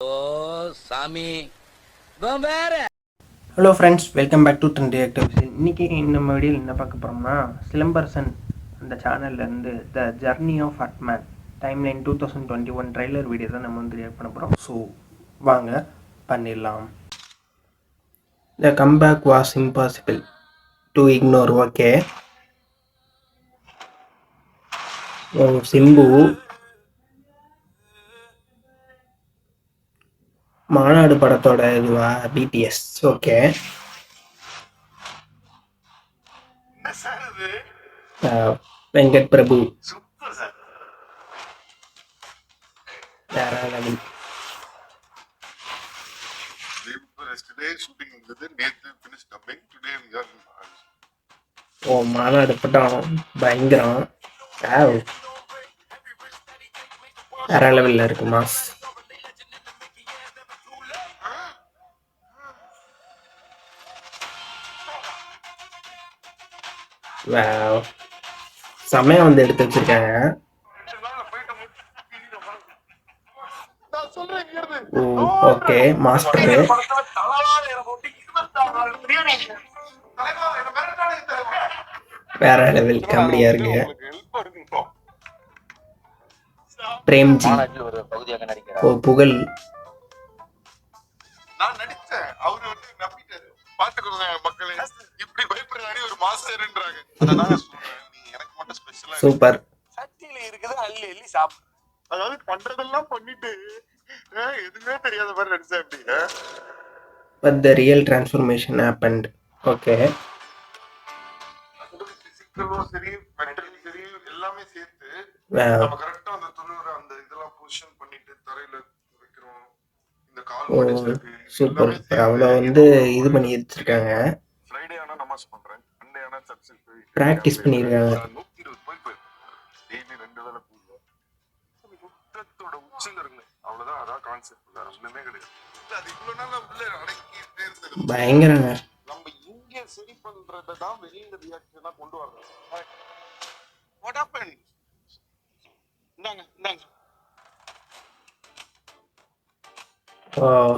ஓ சாமி வேற. Hello friends, welcome back to trend activity. இன்றைக்கி நம்ம வீடியோவில் என்ன பார்க்க போகிறோம்னா, சிலம்பரசன் அந்த சேனல்லேருந்து the journey of Atman timeline 2021 trailer video தான் நம்ம வந்து ரியாக்ட் பண்ண போகிறோம். ஸோ வாங்க பண்ணிடலாம். The comeback was impossible to ignore. Okay, ஓ சிம்பு மாநாடு படத்தோட இதுவா பிடிஎஸ். ஓகே, வெங்கட் பிரபு வேற லெவல். ஓ மாநாடு படம் பயங்கரம். வேற லெவலில் இருக்கு மாஸ். செமையா வந்து எடுத்து வச்சிருக்காங்க. ஓகே, மாஸ்டர் வேற லெவல் காமெடியா இருக்கு. பிரேம்ஜி, ஓ புகழ், சூப்பர். சட்டியில இருக்குது அள்ளி அள்ளி சாப்பிடு. அதாவது பண்றதெல்லாம் பண்ணிட்டு எதுவுமே தெரியாத மாதிரி நடிச்சா எப்படி? But the real transformation happened. Okay. பிசிக்கலும் சரி மென்டலும் சரி எல்லாமே சேர்த்து நம்ம கரெக்டா அந்த தொண்ணூறு அந்த இதெல்லாம் பொசிஷன் பண்ணிட்டு தரையில வைக்கிறோம். இந்த கால் சூப்பர். அவ்வளோ வந்து இது பண்ணி வச்சிருக்காங்க. ஃப்ரைடே ஆனா நமாஸ் பண்றேன், சண்டே ஆனா சர்ச்சில் போய் பிராக்டிஸ் பண்ணிருக்காங்க. 120 போய் டெய்லி 2 வேளை போடுவோம். யுத்தத்தோட உச்சில இருக்கு. அவ்வளவுதான், அதான் கான்செப்ட். வேற ஒண்ணுமே கிடையாது. அது இவ்வளவு நாள் உள்ள அடக்கிட்டே இருந்தது பயங்கரங்க. நம்ம இங்க சரி பண்றதான் வெளியில ரியாக்ஷனா கொண்டு வரணும். What happen? இந்தாங்க இந்தாங்க.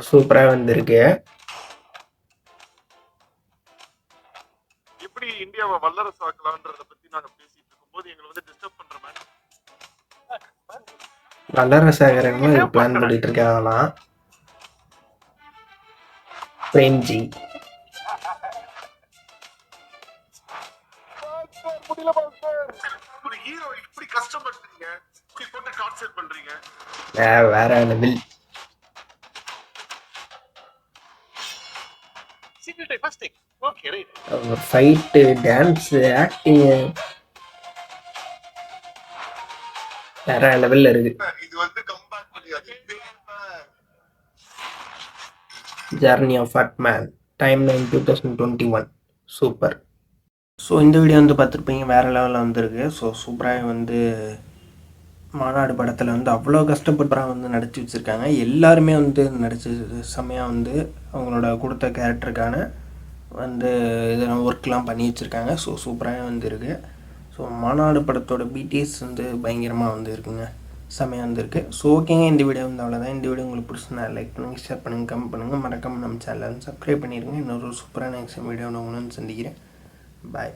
சூப்பரா வந்திருக்கு. எப்படி இந்தியாவை வல்லரசு ஆக்கலாம்ன்றத பத்தி நாங்க பேசிட்டு இருக்கும்போது எங்களை வந்து டிஸ்டர்ப் பண்ற மாதிரி வல்லரசாகரங்க பிளான் பண்ணிட்டு இருக்காங்களாம். பிரேம்ஜி, ஒரு ஹீரோ இப்படி கஷ்டப்படுறீங்க, இப்படி போட்டு டார்ச்சர் பண்றீங்க. வேற லெவல். ஃபைட்டு, டான்ஸ், ஆக்டிங் வேற லெவல்ல இருக்கு. இது வந்து கம்பேக் பண்ணியாது. Journey of Atman timeline 2021 super. So இந்த வீடியோ வந்து பார்த்துருப்பீங்க, வேறு லெவலில் வந்துருக்கு. ஸோ சூப்பராக வந்து மாநாடு படத்தில் வந்து அவ்வளோ கஷ்டப்பட்டுறாக வந்து நடிச்சு வச்சுருக்காங்க. எல்லாருமே வந்து நடிச்சு செம்மையாக வந்து அவங்களோட கொடுத்த கேரக்டருக்கான வந்து இதெல்லாம் ஒர்க்லாம் பண்ணி வச்சுருக்காங்க. ஸோ சூப்பராக வந்து இருக்குது. ஸோ மாநாடு படத்தோட பிடிஎஸ் வந்து பயங்கரமாக வந்து இருக்குங்க, செம்மையாக வந்துருக்கு. ஸோ ஓகேங்க, இந்த வீடியோ வந்து அவ்வளோதான். இந்த வீடியோ உங்களுக்கு பிடிச்சிருந்தா லைக் பண்ணுங்கள், ஷேர் பண்ணுங்கள், கமெண்ட் பண்ணுங்கள், மறக்காமல் நம்ம சேனலை சப்ஸ்கிரைப் பண்ணிடுங்க. இன்னொரு சூப்பரான நெக்ஸ்ட் வீடியோ நான் உங்களை சந்திக்கிறேன். பாய்.